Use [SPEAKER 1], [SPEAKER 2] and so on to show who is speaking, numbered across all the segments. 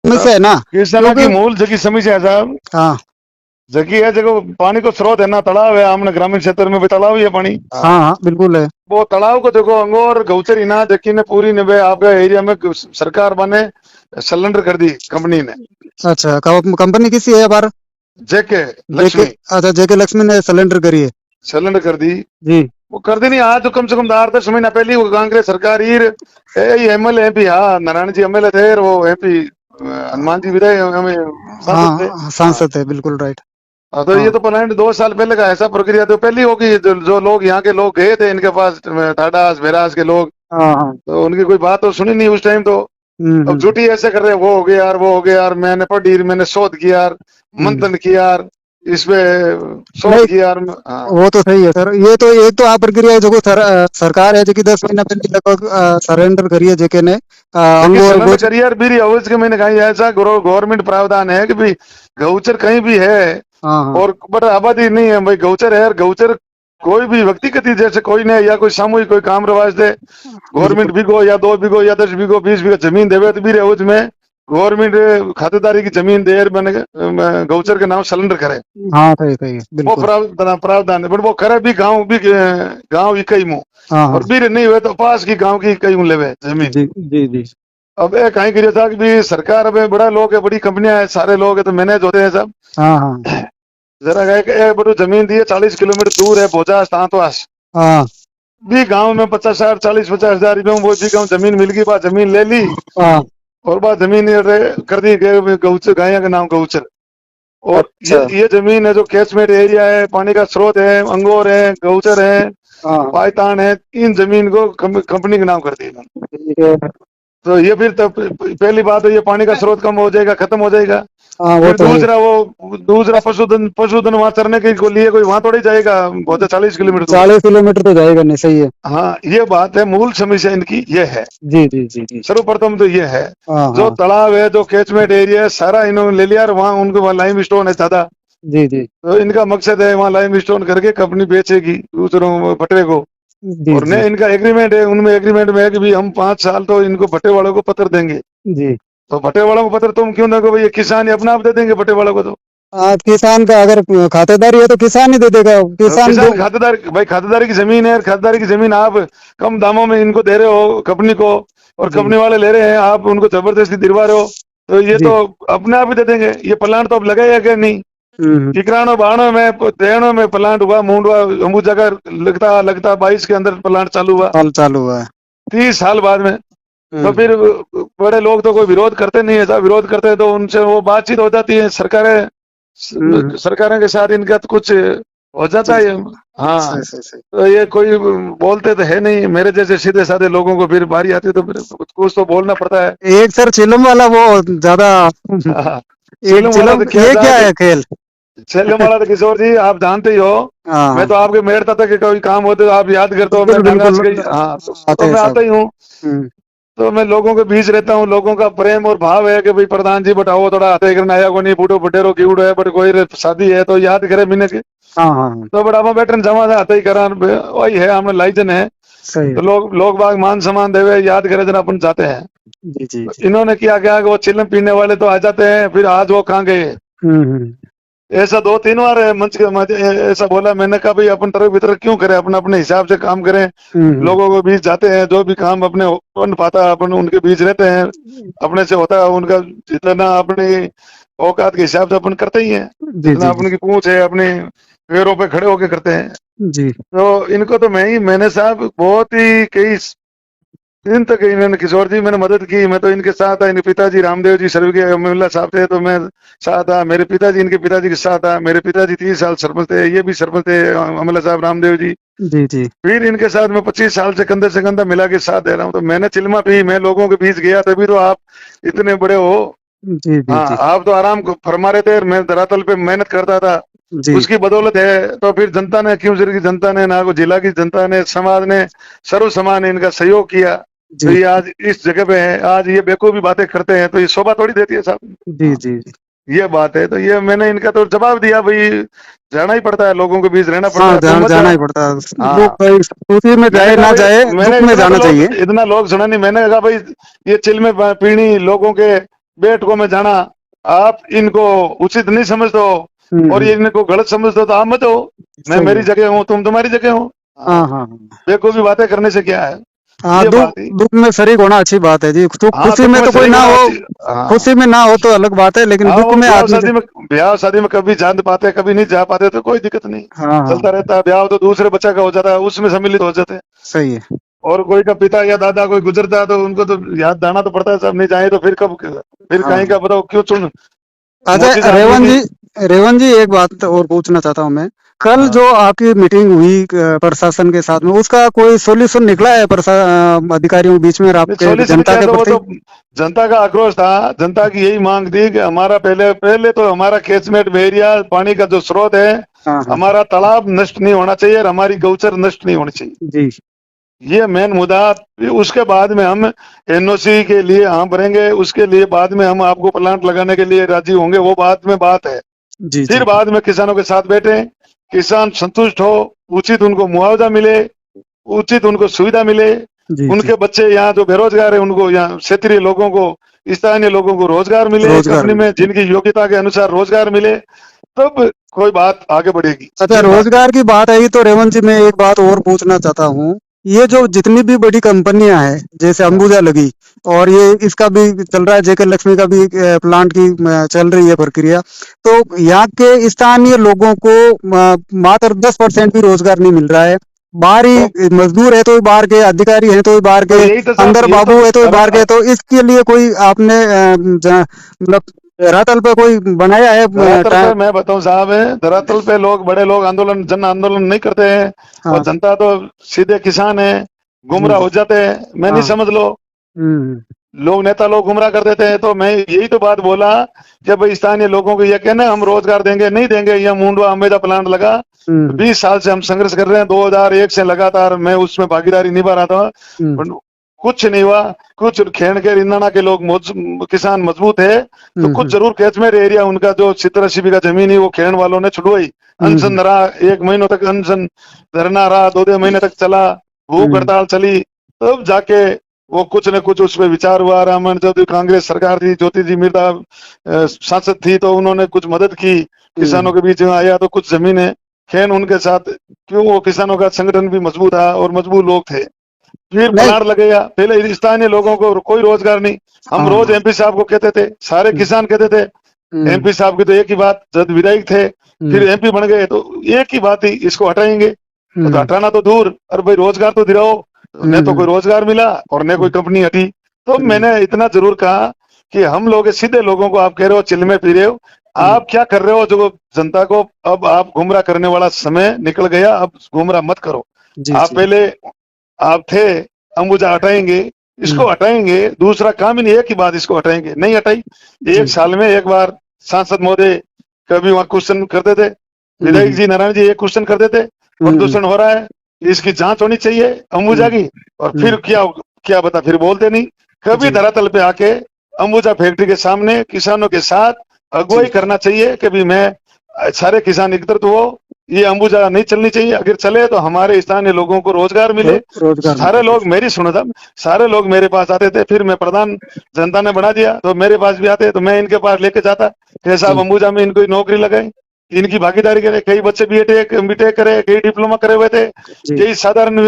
[SPEAKER 1] समस्या है ना,
[SPEAKER 2] किसानों की
[SPEAKER 1] क्योंकि
[SPEAKER 2] मूल जगह समस्या है साहब,
[SPEAKER 1] हाँ
[SPEAKER 2] जगह है जगह पानी को स्रोत है ना, तालाब है, हमने ग्रामीण क्षेत्र में भी तालाब ही है पानी।
[SPEAKER 1] हाँ हाँ बिल्कुल है।
[SPEAKER 2] वो तालाब को देखो अंगोर गौचर ना जकी ने पूरी ने बे आपका एरिया में सरकार बने सिलेंडर कर दी कंपनी ने।
[SPEAKER 1] अच्छा, कंपनी किसी है बार?
[SPEAKER 2] जेके
[SPEAKER 1] जेके,
[SPEAKER 2] लक्ष्मी
[SPEAKER 1] अच्छा जेके लक्ष्मी ने सिलेंडर करी है।
[SPEAKER 2] सिलेंडर कर दी।
[SPEAKER 1] जी।
[SPEAKER 2] वो कर दी नहीं, आज तो कम से कम 8-10 महीना पहले वो कांग्रेस सरकार ही एमएलए एमपी, हाँ नारायण जी एमएलए थे और वो एमपी हनुमान जी विधायक हमें सांसद थे।
[SPEAKER 1] हाँ
[SPEAKER 2] हाँ।
[SPEAKER 1] सांसद है, बिल्कुल राइट।
[SPEAKER 2] हाँ, तो ये
[SPEAKER 1] हाँ
[SPEAKER 2] तो प्लांट 2 साल पहले का ऐसा प्रक्रिया तो पहले होगी, जो लोग यहाँ के लोग गए थे इनके पास, टाटास बेरास के लोग,
[SPEAKER 1] हाँ हाँ।
[SPEAKER 2] तो उनकी कोई बात तो सुनी नहीं उस टाइम तो। अब
[SPEAKER 1] हम्म।
[SPEAKER 2] झूठी ऐसे कर रहे हैं, वो हो गया यार, वो हो गया यार, मैंने पढ़ी, मैंने शोध किया यार,
[SPEAKER 1] हम्म।
[SPEAKER 2] मंथन किया यार, इसमें शोध
[SPEAKER 1] नहीं,
[SPEAKER 2] किया यार। हाँ,
[SPEAKER 1] वो तो सही है सर। ये तो आप प्रक्रिया है जो सरकार है जो कि 10 महीना पहले लगभग सरेंडर करी है जेके ने
[SPEAKER 2] देखिए
[SPEAKER 1] अंगूर
[SPEAKER 2] सिलेंडर
[SPEAKER 1] गोच।
[SPEAKER 2] करियर भी हाउस के मैंने कहा ऐसा गवर्नमेंट प्रावधान है कि भाई गौचर कहीं भी है
[SPEAKER 1] हाँ हाँ।
[SPEAKER 2] और बट आबादी नहीं है भाई, गौचर है, और गौचर कोई भी व्यक्तिगत ही जैसे कोई नहीं, या कोई सामूहिक कोई काम रवाज दे,
[SPEAKER 1] बिल्कुल।
[SPEAKER 2] गवर्नमेंट बीघो या 2 बीघो या 10 बीघो 20 बीघा जमीन देवे तो भी रहे उसमें गवर्नमेंट खातेदारी की जमीन दे बने गौचर के नाम सिलेंडर करे,
[SPEAKER 1] हाँ सही सही है,
[SPEAKER 2] वो
[SPEAKER 1] बिल्कुल।
[SPEAKER 2] प्रावधान है, बट वो करे भी गाँव इकाई मुँह,
[SPEAKER 1] हाँ हाँ।
[SPEAKER 2] और भी नहीं हुए तो पास की गाँव की इकाई मुँह लेवे जमीन।
[SPEAKER 1] जी जी जी।
[SPEAKER 2] अब ये कहीं करिए था कि भी सरकार अब बड़ा लोग है, बड़ी कंपनियां है, सारे लोग है तो मैनेज होते हैं सब।
[SPEAKER 1] हाँ हाँ।
[SPEAKER 2] जरा गए कि एक बड़ू जमीन दी है 40 किलोमीटर दूर है भोजा तांतवास,
[SPEAKER 1] हाँ
[SPEAKER 2] भी गांव में 50,000 40-50,000 रुपये में वो भी गाँव जमीन मिल गई, बात जमीन ले ली
[SPEAKER 1] हाँ।
[SPEAKER 2] और बात जमीन ये कर दी गौचर, गाया का नाम गौचर। और
[SPEAKER 1] अच्छा।
[SPEAKER 2] ये जमीन है जो कैचमेंट एरिया है, पानी का स्रोत है, अंगोर है, गौचर है,
[SPEAKER 1] हाँ
[SPEAKER 2] पायतान है, इन जमीन को कंपनी के नाम कर दी इन्होंने।
[SPEAKER 1] ठीक है।
[SPEAKER 2] तो ये फिर तब पहली बात है ये पानी का स्रोत कम हो जाएगा, खत्म हो जाएगा।
[SPEAKER 1] हाँ वो
[SPEAKER 2] फिर
[SPEAKER 1] तो है।
[SPEAKER 2] दूसरा पशुधन वहां चरने के लिए कोई वहां थोड़ी जाएगा, बहुत 40 किलोमीटर दूर है।
[SPEAKER 1] 40 किलोमीटर तो जाएगा नहीं, सही है।
[SPEAKER 2] हाँ, ये बात है, मूल समस्या इनकी ये है।
[SPEAKER 1] जी जी जी जी।
[SPEAKER 2] सर्वप्रथम तो ये है,
[SPEAKER 1] हाँ
[SPEAKER 2] जो
[SPEAKER 1] हाँ।
[SPEAKER 2] तालाब है, जो कैचमेंट एरिया है, सारा इन्होंने ले लिया और वहाँ उनको वहाँ लाइम स्टोन है ज्यादा,
[SPEAKER 1] जी जी
[SPEAKER 2] तो इनका मकसद है वहाँ लाइम स्टोन करके कंपनी बेचेगी दूसरों भट्टे को।
[SPEAKER 1] जी
[SPEAKER 2] और
[SPEAKER 1] जी
[SPEAKER 2] ने इनका एग्रीमेंट है, उनमें एग्रीमेंट में है कि भी हम 5 साल तो इनको भट्टे वालों को पत्र देंगे।
[SPEAKER 1] जी।
[SPEAKER 2] तो भट्टे वालों को पत्र तुम क्यों दोगे भाई, ये किसान ही अपना आप दे देंगे भट्टे वालों को तो।
[SPEAKER 1] किसान का अगर खातेदारी है तो किसान ही दे देगा, किसान जो।
[SPEAKER 2] किसान खातेदार भाई, खातेदारी की जमीन है, खातेदारी की जमीन आप कम दामों में इनको दे रहे हो कंपनी को, और
[SPEAKER 1] जी
[SPEAKER 2] कंपनी वाले ले रहे हैं, आप उनको जबरदस्ती दिलवा रहे हो, तो ये
[SPEAKER 1] जी।
[SPEAKER 2] तो अपने आप ही दे देंगे। ये प्लांट तो अब लगाया क्या नहीं,
[SPEAKER 1] हम्म।
[SPEAKER 2] टिकरानो बाणों में तेरणों में प्लांट हुआ, मुंडवा अमू जगह लगता लगता 22 के अंदर प्लांट चालू हुआ,
[SPEAKER 1] हाल चालू हुआ है।
[SPEAKER 2] 30 साल बाद में। तो
[SPEAKER 1] हम्म
[SPEAKER 2] फिर बड़े लोग तो कोई विरोध करते नहीं है, ऐसा विरोध करते हैं तो उनसे वो बातचीत हो जाती है,
[SPEAKER 1] हम्म।
[SPEAKER 2] सरकारों के साथ इनका तो कुछ हो जाता
[SPEAKER 1] जी
[SPEAKER 2] है।
[SPEAKER 1] जी।
[SPEAKER 2] हाँ,
[SPEAKER 1] सही सही सही।
[SPEAKER 2] तो ये कोई बोलते तो है नहीं, मेरे जैसे सीधे साधे लोगों को फिर बारी आती है तो फिर कुछ तो बोलना पड़ता है।
[SPEAKER 1] एक सर चिलम वाला वो ज्यादा।
[SPEAKER 2] हाँ,
[SPEAKER 1] एक
[SPEAKER 2] चिलम वाला
[SPEAKER 1] चिलम
[SPEAKER 2] तो क्या
[SPEAKER 1] ये क्या
[SPEAKER 2] साहब,
[SPEAKER 1] है खेल?
[SPEAKER 2] चिलम वाला तो किशोर जी आप जानते ही हो,
[SPEAKER 1] हाँ
[SPEAKER 2] मैं
[SPEAKER 1] हाँ।
[SPEAKER 2] तो आपके मेड़ता था कि कोई काम होते तो आप याद करते हो, मैं
[SPEAKER 1] बिल्कुल
[SPEAKER 2] डांगास
[SPEAKER 1] बिल्कुल।
[SPEAKER 2] गई, हाँ
[SPEAKER 1] आते
[SPEAKER 2] तो
[SPEAKER 1] हैं
[SPEAKER 2] मैं
[SPEAKER 1] सब।
[SPEAKER 2] आता ही हूँ।
[SPEAKER 1] हम्म।
[SPEAKER 2] तो मैं लोगों के बीच रहता हूँ, लोगों का प्रेम और भाव है कि भाई प्रधान जी बताओ थोड़ा हाथे करना आया को नहीं, बूढ़ो बुटेरो की उड़ो है, बट कोई शादी है तो याद करे मैंने के,
[SPEAKER 1] हाँ हाँ हाँ।
[SPEAKER 2] तो बड़ा बैठन जमा था हाथे ही करा, वही है हमने लाइजन है,
[SPEAKER 1] सही है।
[SPEAKER 2] तो लोग बाग मान सम्मान देवे याद करे जना अपन जाते हैं।
[SPEAKER 1] जी जी
[SPEAKER 2] तो
[SPEAKER 1] जी।
[SPEAKER 2] इन्होंने किया क्या कि वो चिल्लम पीने वाले तो आ जाते हैं, फिर आज वो कहाँ गए,
[SPEAKER 1] हम्म।
[SPEAKER 2] ऐसा 2-3 बार है मंच के ऐसा बोला, मैंने कहा भाई अपन तरफ वितरक क्यों करें, अपने अपने हिसाब से काम करें,
[SPEAKER 1] हम्म।
[SPEAKER 2] लोगों के बीच जाते हैं, जो भी काम अपने बन पाता है अपन उनके बीच रहते हैं, अपने से होता है उनका जितना अपनी औकात के हिसाब से अपन करते ही हैं,
[SPEAKER 1] जी
[SPEAKER 2] जितना
[SPEAKER 1] जी जी
[SPEAKER 2] अपनी की पूंछ है अपने पैरों पे खड़े होके करते हैं।
[SPEAKER 1] जी।
[SPEAKER 2] तो इनको तो मैंने साहब बहुत ही कई दिन तक इन्होंने, किशोर जी मैंने मदद की, मैं तो इनके साथ था, इनके पिताजी रामदेव जी स्वर्गीय अमीरुल्लाह साहब थे तो मैं साथ था, मेरे पिताजी इनके पिताजी के साथ था, मेरे पिताजी 30 साल सरपंच थे, ये भी सरपंच थे अमला साहब रामदेव जी।
[SPEAKER 1] जी जी
[SPEAKER 2] फिर इनके साथ मैं 25 साल से कंधा मिला के साथ दे रहा हूँ, तो मैंने चिल्मा पी, मैं लोगों के बीच गया तभी तो आप इतने बड़े हो।
[SPEAKER 1] जी जी
[SPEAKER 2] हाँ,
[SPEAKER 1] जी
[SPEAKER 2] आप तो आराम को फरमा रहे थे, मैं धरातल पे मेहनत करता था,
[SPEAKER 1] जी।
[SPEAKER 2] उसकी बदौलत है। तो फिर जनता ने, क्यों जिले की जनता ने, ना को जिला की जनता ने, समाज ने, सर्व समाज ने इनका सहयोग किया, तो
[SPEAKER 1] जी
[SPEAKER 2] ये आज इस जगह पे है। आज ये बेवकूफी बातें करते हैं तो ये शोभा थोड़ी देती है साहब।
[SPEAKER 1] जी
[SPEAKER 2] हाँ,
[SPEAKER 1] जी जी।
[SPEAKER 2] ये बात है, तो ये मैंने इनका तो जवाब दिया भाई, जाना ही पड़ता है, लोगों के बीच रहना पड़ता
[SPEAKER 1] हाँ
[SPEAKER 2] है, तुम मत
[SPEAKER 1] जाना
[SPEAKER 2] जाओ।
[SPEAKER 1] ही पड़ता है। दुख
[SPEAKER 2] हाँ,
[SPEAKER 1] भाई खुशी में
[SPEAKER 2] मैंने
[SPEAKER 1] जाए
[SPEAKER 2] कहा
[SPEAKER 1] ना
[SPEAKER 2] भाई,
[SPEAKER 1] जाए,
[SPEAKER 2] मैंने
[SPEAKER 1] दुख में जाना चाहिए।
[SPEAKER 2] इतना लोग सुना नहीं, मैंने कहा भाई ये चिल में पीनी लोगों के बेट को में जाना, आप इनको उचित नहीं समझते हो और ये इनको गलत समझते हो तो आप मत हो। मैं
[SPEAKER 1] सही
[SPEAKER 2] मेरी
[SPEAKER 1] है।
[SPEAKER 2] जगह हूँ, तुम तुम्हारी जगह हो।
[SPEAKER 1] हाँ
[SPEAKER 2] हाँ,
[SPEAKER 1] हाँ हाँ।
[SPEAKER 2] बेवकूफी बातें करने से क्या है,
[SPEAKER 1] हाँ,
[SPEAKER 2] ये
[SPEAKER 1] दुख
[SPEAKER 2] बात ही।
[SPEAKER 1] दुख में शरीक होना अच्छी बात है जी। तो
[SPEAKER 2] हाँ,
[SPEAKER 1] खुशी
[SPEAKER 2] दुख
[SPEAKER 1] में
[SPEAKER 2] में
[SPEAKER 1] तो कोई
[SPEAKER 2] शरीक
[SPEAKER 1] ना
[SPEAKER 2] होना
[SPEAKER 1] हो,
[SPEAKER 2] अच्छी। हाँ,
[SPEAKER 1] खुशी में ना हो तो अलग बात है, लेकिन दुख
[SPEAKER 2] आओ
[SPEAKER 1] में आदमी से।
[SPEAKER 2] ब्याह शादी में कभी जान पाते कभी नहीं जा पाते तो कोई दिक्कत नहीं,
[SPEAKER 1] हाँ हाँ।
[SPEAKER 2] चलता रहता है। ब्याह तो दूसरे बच्चा का हो जाता है, उसमें सम्मिलित हो जाते हैं।
[SPEAKER 1] सही है।
[SPEAKER 2] और कोई का पिता या दादा कोई गुजरता है तो उनको तो याद जाना तो पड़ता है, सब नहीं जाए तो फिर कब, फिर कहीं
[SPEAKER 1] हाँ।
[SPEAKER 2] का बताओ क्यों चुन। मोची
[SPEAKER 1] अच्छा,
[SPEAKER 2] से आदमी भी।
[SPEAKER 1] रेवंत जी एक बात और पूछना चाहता हूँ मैं। कल
[SPEAKER 2] हाँ,
[SPEAKER 1] जो आपकी मीटिंग हुई प्रशासन के साथ में, उसका कोई सॉल्यूशन निकला है अधिकारियों के बीच में और
[SPEAKER 2] नहीं
[SPEAKER 1] आपके
[SPEAKER 2] सॉल्यूशन
[SPEAKER 1] जनता
[SPEAKER 2] क्या,
[SPEAKER 1] के
[SPEAKER 2] तो वो
[SPEAKER 1] प्रति?
[SPEAKER 2] तो जनता का आक्रोश था। जनता की यही मांग थी कि हमारा पहले पहले तो हमारा कैचमेंट एरिया पानी का जो स्रोत है,
[SPEAKER 1] हाँ हाँ।
[SPEAKER 2] हमारा तालाब नष्ट नहीं होना चाहिए और हमारी गौचर नष्ट नहीं होनी चाहिए।
[SPEAKER 1] जी।
[SPEAKER 2] ये मेन मुद्दा। उसके बाद में हम एनओसी के लिए हम भरेंगे, उसके लिए बाद में हम आपको प्लांट लगाने के लिए राजी होंगे, वो बाद में बात है।
[SPEAKER 1] जी
[SPEAKER 2] फिर
[SPEAKER 1] जी।
[SPEAKER 2] बाद में किसानों के साथ बैठे, किसान संतुष्ट हो, उचित उनको मुआवजा मिले, उचित उनको सुविधा मिले,
[SPEAKER 1] जी जी।
[SPEAKER 2] उनके बच्चे यहाँ जो बेरोजगार है उनको, यहाँ क्षेत्रीय लोगों को, स्थानीय लोगों को रोजगार मिले,
[SPEAKER 1] रोजगार
[SPEAKER 2] कंपनी में
[SPEAKER 1] मिले।
[SPEAKER 2] जिनकी योग्यता के अनुसार रोजगार मिले, तब कोई बात आगे बढ़ेगी।
[SPEAKER 1] अच्छा,
[SPEAKER 2] ये बात है।
[SPEAKER 1] रोजगार की बात आई तो रेवंत जी मैं एक बात और पूछना चाहता हूँ। ये जो जितनी भी बड़ी कंपनियां हैं, जैसे
[SPEAKER 2] हाँ,
[SPEAKER 1] अंबुजा लगी, और ये इसका भी चल रहा है, जेके लक्ष्मी का भी प्लांट की चल रही है प्रक्रिया। तो यहाँ के स्थानीय लोगों को मात्र 10% भी रोजगार नहीं मिल रहा है।
[SPEAKER 2] तो
[SPEAKER 1] बाहरी मजदूर है तो भी बाहर के, अधिकारी हैं तो भी बाहर के,
[SPEAKER 2] यही तो साहब,
[SPEAKER 1] अंदर
[SPEAKER 2] यही तो
[SPEAKER 1] बाबू है तो भी बाहर के। तो इसके लिए कोई आपने मतलब धरातल पे कोई बनाया है
[SPEAKER 2] धरातल पे मैं बताऊं साहब, है धरातल पे लोग, बड़े लोग आंदोलन, जन आंदोलन नहीं करते हैं और
[SPEAKER 1] हाँ।
[SPEAKER 2] जनता तो सीधे किसान है,
[SPEAKER 1] जी
[SPEAKER 2] गुमराह
[SPEAKER 1] जी।
[SPEAKER 2] हो जाते हैं। मैं नहीं
[SPEAKER 1] हाँ।
[SPEAKER 2] समझ लो,
[SPEAKER 1] हम्म।
[SPEAKER 2] लोग नेता लोग गुमराह कर देते हैं। तो मैं यही तो बात बोला कि भाई स्थानीय लोगों को ये कहना हम रोजगार देंगे, नहीं देंगे। यह मुंडवा अम्बेदा प्लांट लगा,
[SPEAKER 1] हम्म।
[SPEAKER 2] 20 साल से हम संघर्ष कर रहे हैं, 2001 से लगातार मैं उसमें भागीदारी निभा रहा था,
[SPEAKER 1] हम्म।
[SPEAKER 2] पर कुछ नहीं हुआ। कुछ खेड़ के रिंदाना के लोग किसान मजबूत है, तो कुछ
[SPEAKER 1] हम्म।
[SPEAKER 2] जरूर कैचमेंट एरिया उनका जो 70-80 बीघा जमीन है वो खेड़ वालों ने छुड़वाई।
[SPEAKER 1] हम्म।
[SPEAKER 2] अनशन रहा, 1 महीनों तक अनशन धरना रहा, 2-2 महीने तक चला, भूख
[SPEAKER 1] हम्म।
[SPEAKER 2] हड़ताल चली, तब जाके वो कुछ न कुछ उस पर विचार हुआ। रामन जब कांग्रेस सरकार थी, ज्योति जी मिर्धा सांसद थी, तो उन्होंने कुछ मदद की, किसानों के बीच में आया तो कुछ जमीनें खेन उनके साथ, क्यों वो किसानों का संगठन भी मजबूत था और मजबूत लोग थे। फिर
[SPEAKER 1] नहीं।
[SPEAKER 2] प्लांट लगेगा, पहले स्थानीय लोगों को कोई रोजगार नहीं। हम
[SPEAKER 1] हाँ
[SPEAKER 2] रोज
[SPEAKER 1] हाँ।
[SPEAKER 2] एमपी साहब को कहते थे, सारे
[SPEAKER 1] हम्म।
[SPEAKER 2] किसान कहते थे।
[SPEAKER 1] हम्म।
[SPEAKER 2] एमपी साहब की तो एक ही बात, जब विधायक थे फिर
[SPEAKER 1] हम्म।
[SPEAKER 2] एमपी बन गए तो एक ही बात थी, इसको हटाएंगे। तो
[SPEAKER 1] हम्म।
[SPEAKER 2] हटाना तो दूर, अरे भाई रोजगार तो दिलाओ। तो न तो कोई
[SPEAKER 1] हम्म।
[SPEAKER 2] रोजगार मिला और न कोई कंपनी हटी। तो
[SPEAKER 1] हम्म।
[SPEAKER 2] मैंने इतना जरूर कहा कि हम लोग सीधे लोगों को आप कह रहे हो चिल में पी रहे हो,
[SPEAKER 1] हम्म।
[SPEAKER 2] आप क्या कर रहे हो जो जनता को, अब आप गुमराह करने वाला समय निकल गया, अब गुमराह मत करो।
[SPEAKER 1] जी
[SPEAKER 2] आप
[SPEAKER 1] जी।
[SPEAKER 2] पहले आप थे अंबुजा हटाएंगे, इसको
[SPEAKER 1] हम्म।
[SPEAKER 2] हटाएंगे, दूसरा काम ही नहीं, एक ही बात, इसको हटाएंगे, नहीं हटाई।
[SPEAKER 1] जी।
[SPEAKER 2] एक साल में एक बार सांसद महोदय कभी वहां क्वेश्चन करते थे, विधायक
[SPEAKER 1] हम्म।
[SPEAKER 2] जी नारायण जी एक क्वेश्चन करते थे,
[SPEAKER 1] हम्म।
[SPEAKER 2] प्रदूषण हो रहा है, इसकी जांच होनी चाहिए अंबुजा
[SPEAKER 1] हम्म।
[SPEAKER 2] की। और फिर
[SPEAKER 1] हम्म।
[SPEAKER 2] क्या, क्या बता, फिर बोलते नहीं। कभी
[SPEAKER 1] जी
[SPEAKER 2] धरातल पे आके अंबुजा फैक्ट्री के सामने किसानों के साथ अगुवाई
[SPEAKER 1] जी।
[SPEAKER 2] करना चाहिए कि भी मैं, सारे किसान एकत्रित हो, ये अंबुजा नहीं चलनी चाहिए। अगर चले तो हमारे स्थानीय लोगों को रोजगार मिले।
[SPEAKER 1] रोजगार
[SPEAKER 2] सारे
[SPEAKER 1] मिलेगा।
[SPEAKER 2] लोग मेरी सुनो था, सारे लोग मेरे पास आते थे। फिर मैं प्रधान, जनता ने बना दिया तो मेरे पास भी आते, तो मैं इनके पास लेके जाता कि साहब
[SPEAKER 1] जी
[SPEAKER 2] अंबुजा में इनको नौकरी लगाई, इनकी भागीदारी करे। कई बच्चे बीटेक बीटेक करे, कई डिप्लोमा करे हुए थे,
[SPEAKER 1] जी।
[SPEAKER 2] कई साधारण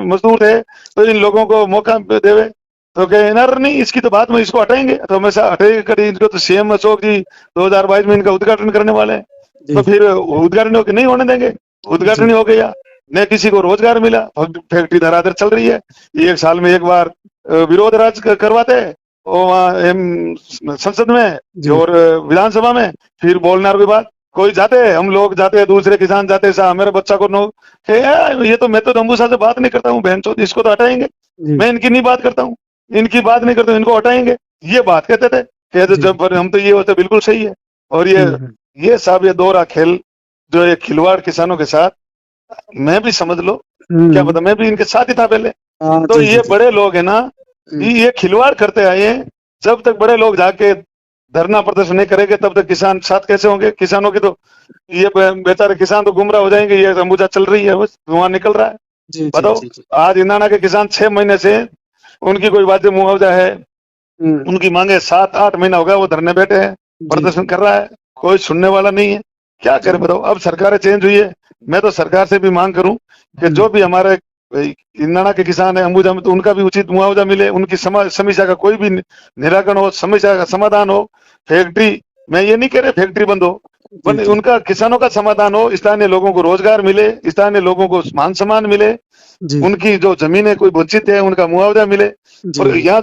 [SPEAKER 2] मजदूर थे, तो इन लोगों को मौका देवे। तो कहे ना नहीं, इसकी तो बात में इसको हटाएंगे, तो हमेशा हटेगी करी। इनको तो सीएम अशोक जी 2022 में इनका उद्घाटन करने वाले हैं, तो
[SPEAKER 1] जी
[SPEAKER 2] फिर उद्घाटन नहीं होने देंगे। उद्घाटन
[SPEAKER 1] जी।
[SPEAKER 2] ही हो गया, न किसी को रोजगार मिला, फैक्ट्री धराधर चल रही है। एक साल में एक बार विरोध राज करवाते हैं और वहाँ संसद में
[SPEAKER 1] जी।
[SPEAKER 2] और विधानसभा में, फिर बोलना की बात। कोई जाते हैं, हम लोग जाते हैं, दूसरे किसान जाते हैं, साहब मेरे बच्चा को नो ये तो, मैं तो अंबुजा से बात नहीं करता हूँ, बहन चोद इसको तो हटाएंगे।
[SPEAKER 1] जी
[SPEAKER 2] मैं इनकी नहीं बात करता हूँ, इनकी बात नहीं करता हूँ, इनको हटाएंगे, ये बात कहते थे। कहते
[SPEAKER 1] जी।
[SPEAKER 2] जब पर हम तो ये होते बिल्कुल सही है। और
[SPEAKER 1] हम्म।
[SPEAKER 2] ये साहब ये दोहरा खेल, जो ये खिलवाड़ किसानों के साथ, मैं भी समझ लो, क्या
[SPEAKER 1] हम्म।
[SPEAKER 2] पता मैं भी इनके साथ ही था पहले।
[SPEAKER 1] हाँ
[SPEAKER 2] तो
[SPEAKER 1] जी जी
[SPEAKER 2] ये
[SPEAKER 1] जी।
[SPEAKER 2] बड़े लोग है ना,
[SPEAKER 1] हम्म।
[SPEAKER 2] ये खिलवाड़ करते आए हैं। जब तक बड़े लोग जाके धरना प्रदर्शन नहीं करेंगे तब तक किसान साथ कैसे होंगे। किसानों की तो ये बेचारे किसान तो गुमराह हो जाएंगे। ये अंबुजा चल रही है, बस धुआं निकल रहा है।
[SPEAKER 1] जी जी
[SPEAKER 2] बताओ,
[SPEAKER 1] जी जी।
[SPEAKER 2] आज इंदाना के किसान 6 महीने से उनकी कोई वाजिब मुआवजा है, उनकी मांगे 7-8 महीना हो गया वो धरने बैठे हैं, प्रदर्शन कर रहा है, कोई सुनने वाला नहीं है। क्या करे बताओ। अब सरकारें चेंज हुई है, मैं तो सरकार से भी मांग करूं कि जो भी हमारे इंदाना के किसान है अंबुजा में, तो उनका भी उचित मुआवजा मिले, उनकी समस्या का कोई भी निराकरण हो, समस्या का समाधान हो। फैक्ट्री, मैं ये नहीं कह रहे फैक्ट्री बंद हो, पर उनका किसानों का समाधान हो, स्थानीय लोगों को रोजगार मिले, स्थानीय लोगों को मान सम्मान मिले,
[SPEAKER 1] जी
[SPEAKER 2] उनकी जो जमीनें कोई वंचित है उनका मुआवजा मिले। और यहाँ